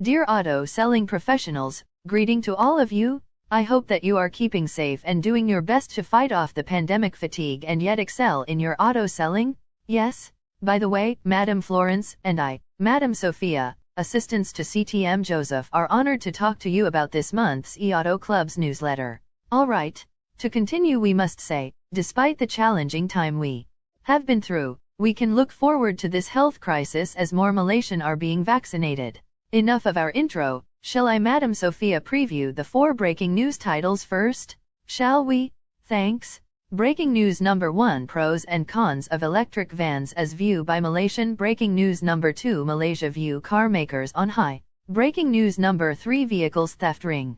Dear auto selling professionals, greeting to all of you. I hope that you are keeping safe and doing your best to fight off the pandemic fatigue and yet excel in your auto selling. Yes? By the way, Madam Florence and I, Madam Sophia, assistants to CTM Joseph, are honored to talk to you about this month's eAuto Club's newsletter. Alright. To continue, we must say, despite the challenging time we have been through, we can look forward to this health crisis as more Malaysian are being vaccinated. Enough of our intro, shall I, Madam Sophia, preview the 4 breaking news titles first? Shall we? Thanks. Breaking news number 1: Pros and cons of electric vans as viewed by Malaysian. Breaking news number 2: Malaysia view car makers on high. Breaking news number 3: Vehicles theft ring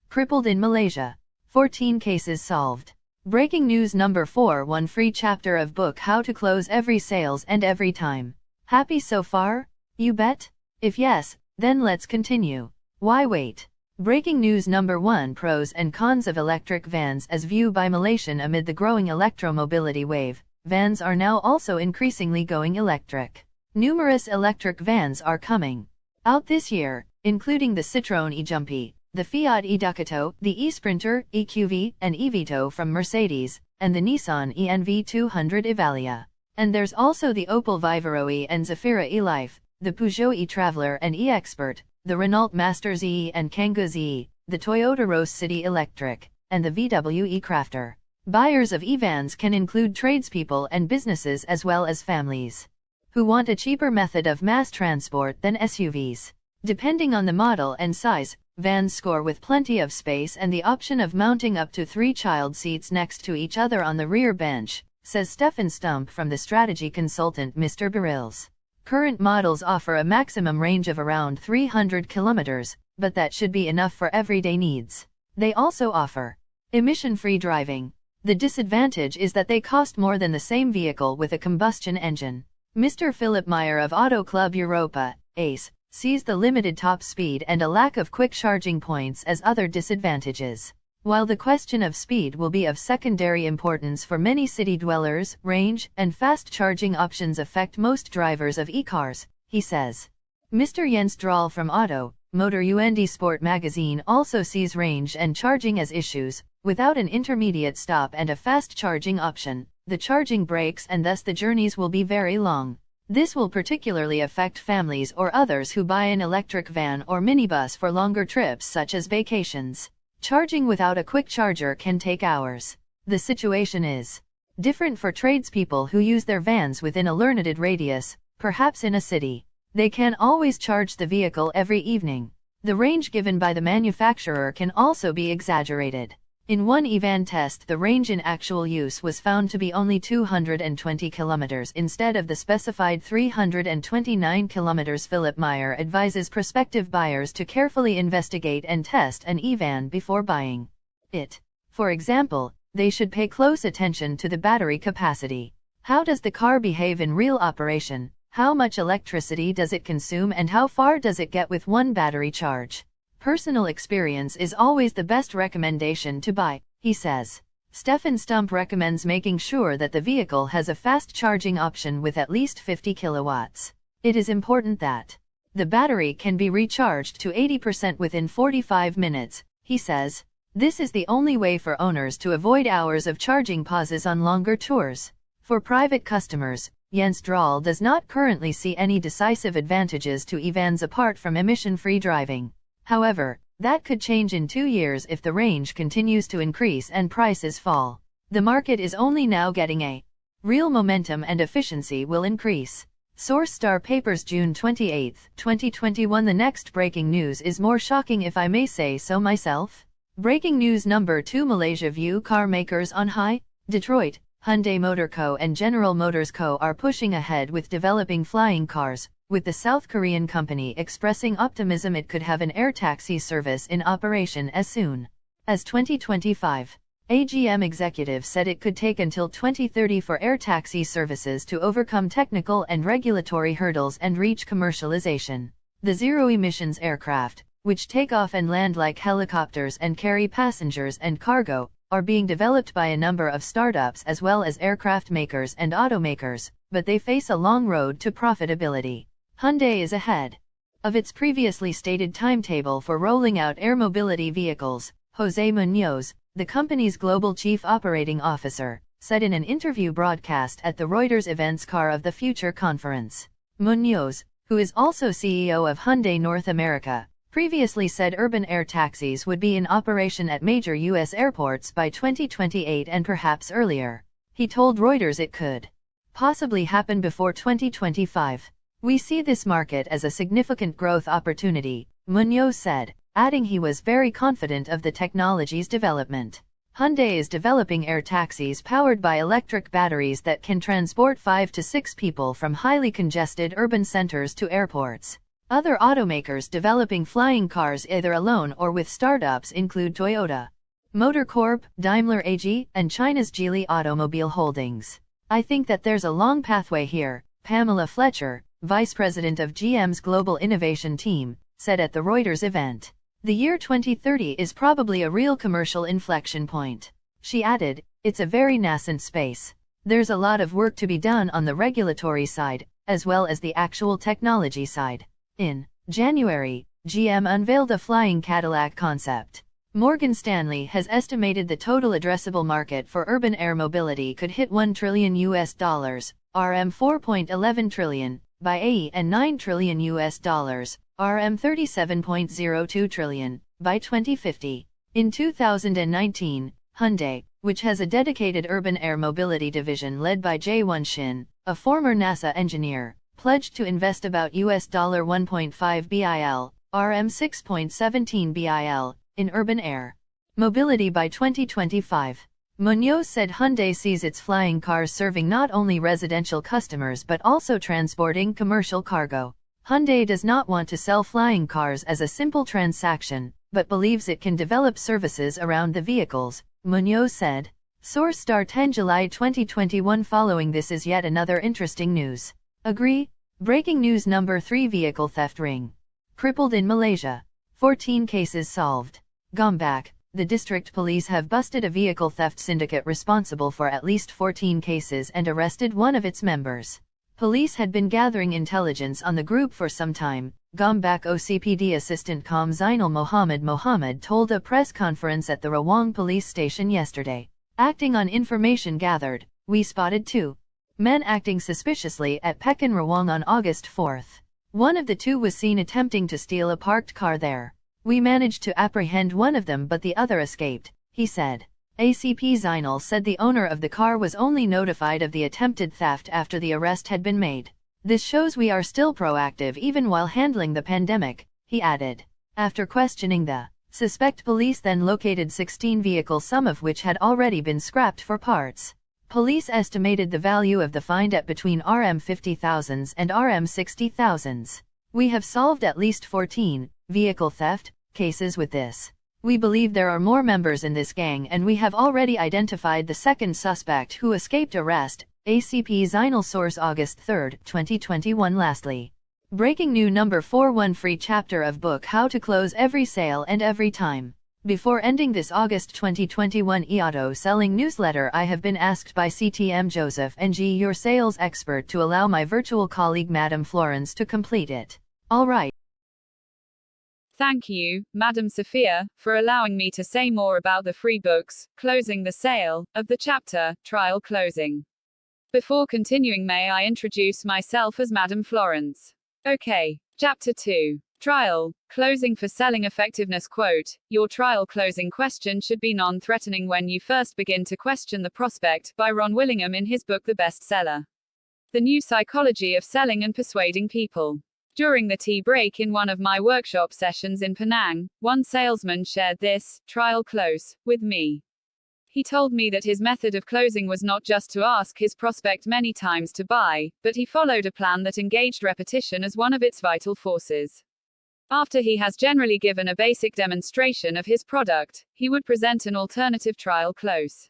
crippled in Malaysia. 14 cases solved. Breaking news number 4: 1 free chapter of book How to Close Every Sales and Every Time. Happy so far? You bet? If yes, then let's continue. Why wait? Breaking news number 1: Pros and cons of electric vans as viewed by Malaysian. Amid the growing electromobility wave, vans are now also increasingly going electric. Numerous electric vans are coming out this year, including the Citroën e-Jumpy, the Fiat e-Ducato, the e-Sprinter, EQV, and e-Vito from Mercedes, and the Nissan ENV200 Evalia. And there's also the Opel Vivaro E and Zafira e-Life, the Peugeot e-Traveller and e-Expert, the Renault Master ZE and Kangoo ZE, the Toyota Rose City Electric, and the VW e-Crafter. Buyers of e-vans can include tradespeople and businesses as well as families who want a cheaper method of mass transport than SUVs. Depending on the model and size, vans score with plenty of space and the option of mounting up to 3 child seats next to each other on the rear bench, says Stefan Stump from the strategy consultant Mr. Vechiles. Current models offer a maximum range of around 300 kilometers, but that should be enough for everyday needs. They also offer emission-free driving. The disadvantage is that they cost more than the same vehicle with a combustion engine. Mr. Philip Meyer of Auto Club Europa, ACE, sees the limited top speed and a lack of quick charging points as other disadvantages. While the question of speed will be of secondary importance for many city dwellers, range and fast charging options affect most drivers of e-cars, he says. Mr. Jens Drahl from Auto, Motor UND Sport magazine also sees range and charging as issues. Without an intermediate stop and a fast charging option, the charging breaks and thus the journeys will be very long. This will particularly affect families or others who buy an electric van or minibus for longer trips such as vacations. Charging without a quick charger can take hours. The situation is different for tradespeople who use their vans within a limited radius, perhaps in a city. They can always charge the vehicle every evening. The range given by the manufacturer can also be exaggerated. In one e-van test, the range in actual use was found to be only 220 kilometers instead of the specified 329 kilometers. Philip Meyer advises prospective buyers to carefully investigate and test an e-van before buying it. For example, they should pay close attention to the battery capacity. How does the car behave in real operation? How much electricity does it consume and how far does it get with one battery charge? Personal experience is always the best recommendation to buy, he says. Stefan Stump recommends making sure that the vehicle has a fast charging option with at least 50 kilowatts. It is important that the battery can be recharged to 80% within 45 minutes, he says. This is the only way for owners to avoid hours of charging pauses on longer tours. For private customers, Jens Drahl does not currently see any decisive advantages to e-vans apart from emission-free driving. However, that could change in 2 years if the range continues to increase and prices fall. The market is only now getting a real momentum and efficiency will increase. Source Star Papers, June 28, 2021. The next breaking news is more shocking if I may say so myself. Breaking news number 2: Malaysia view car makers on high. Detroit, Hyundai Motor Co. and General Motors Co. are pushing ahead with developing flying cars, with the South Korean company expressing optimism it could have an air taxi service in operation as soon as 2025. AGM executive said it could take until 2030 for air taxi services to overcome technical and regulatory hurdles and reach commercialization. The zero-emissions aircraft, which take off and land like helicopters and carry passengers and cargo, are being developed by a number of startups as well as aircraft makers and automakers, but they face a long road to profitability. Hyundai is ahead. of its previously stated timetable for rolling out air mobility vehicles. José Muñoz, the company's global chief operating officer, said in an interview broadcast at the Reuters Events Car of the Future conference. Muñoz, who is also CEO of Hyundai North America, previously said urban air taxis would be in operation at major U.S. airports by 2028 and perhaps earlier. He told Reuters it could possibly happen before 2025. We see this market as a significant growth opportunity, Muñoz said, adding he was very confident of the technology's development. Hyundai is developing air taxis powered by electric batteries that can transport 5 to 6 people from highly congested urban centers to airports. Other automakers developing flying cars either alone or with startups include Toyota Motor Corp, Daimler AG, and China's Geely Automobile Holdings. I think that there's a long pathway here, Pamela Fletcher, vice president of GM's Global Innovation Team, said at the Reuters event. The year 2030 is probably a real commercial inflection point. She added, it's a very nascent space. There's a lot of work to be done on the regulatory side, as well as the actual technology side. In January, GM unveiled a flying Cadillac concept. Morgan Stanley has estimated the total addressable market for urban air mobility could hit $1 trillion (RM 4.11 trillion) by AE and $9 trillion (RM 37.02 trillion) by 2050. In 2019, Hyundai, which has a dedicated urban air mobility division led by Jae-won Shin, a former NASA engineer, pledged to invest about $1.5 billion (RM 6.17 billion) in urban air mobility by 2025. Muñoz said Hyundai sees its flying cars serving not only residential customers but also transporting commercial cargo. Hyundai does not want to sell flying cars as a simple transaction, but believes it can develop services around the vehicles, Muñoz said. Source star 10 July 2021. Following this is yet another interesting news. Agree? Breaking news number 3. Vehicle theft ring crippled in Malaysia. 14 cases solved. Gombak, the district police have busted a vehicle theft syndicate responsible for at least 14 cases and arrested one of its members. Police had been gathering intelligence on the group for some time, Gombak OCPD Assistant Com Zainal Mohammed told a press conference at the Rawang police station yesterday. Acting on information gathered, we spotted 2 men acting suspiciously at Pekan Rawang on August 4. One of the 2 was seen attempting to steal a parked car there. We managed to apprehend one of them but the other escaped, he said. ACP Zainal said the owner of the car was only notified of the attempted theft after the arrest had been made. This shows we are still proactive even while handling the pandemic, he added. After questioning the suspect, police then located 16 vehicles, some of which had already been scrapped for parts. Police estimated the value of the find at between RM 50,000 and RM 60,000. We have solved at least 14 vehicle theft cases with this. We believe there are more members in this gang and we have already identified the second suspect who escaped arrest, ACP Zainal. Source August 3, 2021. Lastly, breaking new number 4. One free chapter of book How to Close Every Sale and Every Time. Before ending this August 2021 e-auto selling newsletter, I have been asked by CTM Joseph NG, your sales expert, to allow my virtual colleague Madam Florence to complete it. All right. Thank you, Madam Sophia, for allowing me to say more about the free books, Closing the Sale, of the chapter, Trial Closing. Before continuing, may I introduce myself as Madam Florence. Okay. Chapter 2. Trial, Closing for Selling Effectiveness. Quote, your trial closing question should be non-threatening when you first begin to question the prospect, by Ron Willingham in his book The Bestseller. The New Psychology of Selling and Persuading People. During the tea break in one of my workshop sessions in Penang, one salesman shared this trial close with me. He told me that his method of closing was not just to ask his prospect many times to buy, but he followed a plan that engaged repetition as one of its vital forces. After he has generally given a basic demonstration of his product, he would present an alternative trial close.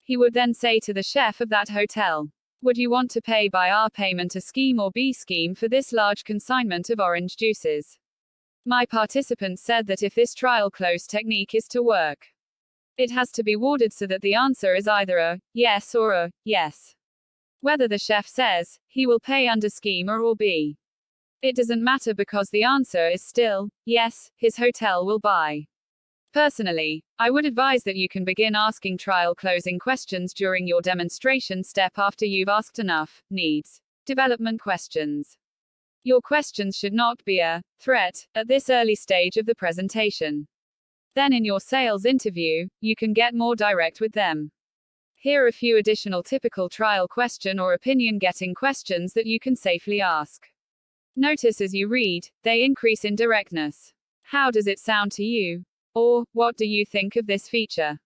He would then say to the chef of that hotel, would you want to pay by our payment a scheme or B scheme for this large consignment of orange juices? My participants said that if this trial close technique is to work, it has to be worded so that the answer is either a yes or a yes. Whether the chef says he will pay under scheme or B. It doesn't matter because the answer is still, yes, his hotel will buy. Personally, I would advise that you can begin asking trial closing questions during your demonstration step after you've asked enough needs development questions. Your questions should not be a threat at this early stage of the presentation. Then in your sales interview, you can get more direct with them. Here are a few additional typical trial question or opinion getting questions that you can safely ask. Notice as you read, they increase in directness. How does it sound to you? Or, what do you think of this feature?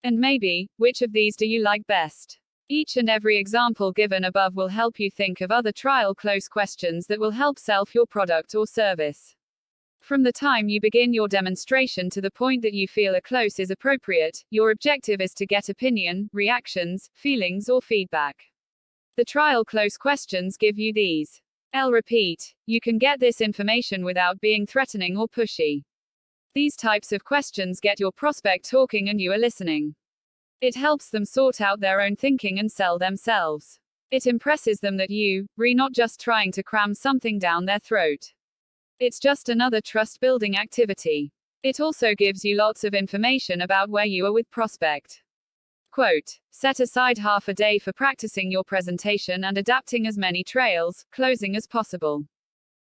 And maybe, which of these do you like best? Each and every example given above will help you think of other trial close questions that will help sell your product or service. From the time you begin your demonstration to the point that you feel a close is appropriate, your objective is to get opinion, reactions, feelings, or feedback. The trial close questions give you these. I'll repeat, you can get this information without being threatening or pushy. These types of questions get your prospect talking and you are listening. It helps them sort out their own thinking and sell themselves. It impresses them that you, not just trying to cram something down their throat. It's just another trust-building activity. It also gives you lots of information about where you are with prospect. Quote, set aside half a day for practicing your presentation and adapting as many trails, closing as possible.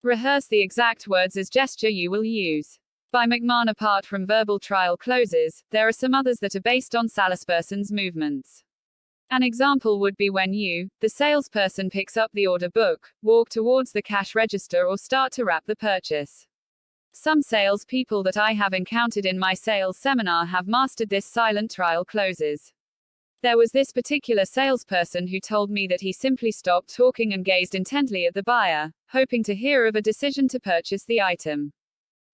Rehearse the exact words as gesture you will use. By McMahon. Apart from verbal trial closes, there are some others that are based on salesperson's movements. An example would be when you, the salesperson, picks up the order book, walk towards the cash register or start to wrap the purchase. Some salespeople that I have encountered in my sales seminar have mastered this silent trial closes. There was this particular salesperson who told me that he simply stopped talking and gazed intently at the buyer, hoping to hear of a decision to purchase the item.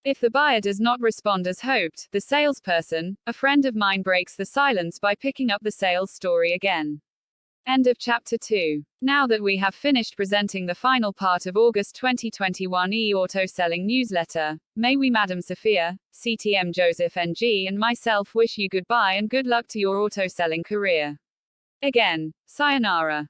If the buyer does not respond as hoped, the salesperson, a friend of mine, breaks the silence by picking up the sales story again. End of chapter 2. Now that we have finished presenting the final part of August 2021 e-auto selling newsletter, may we, Madam Sophia, CTM Joseph NG, and myself wish you goodbye and good luck to your auto selling career. Again, sayonara.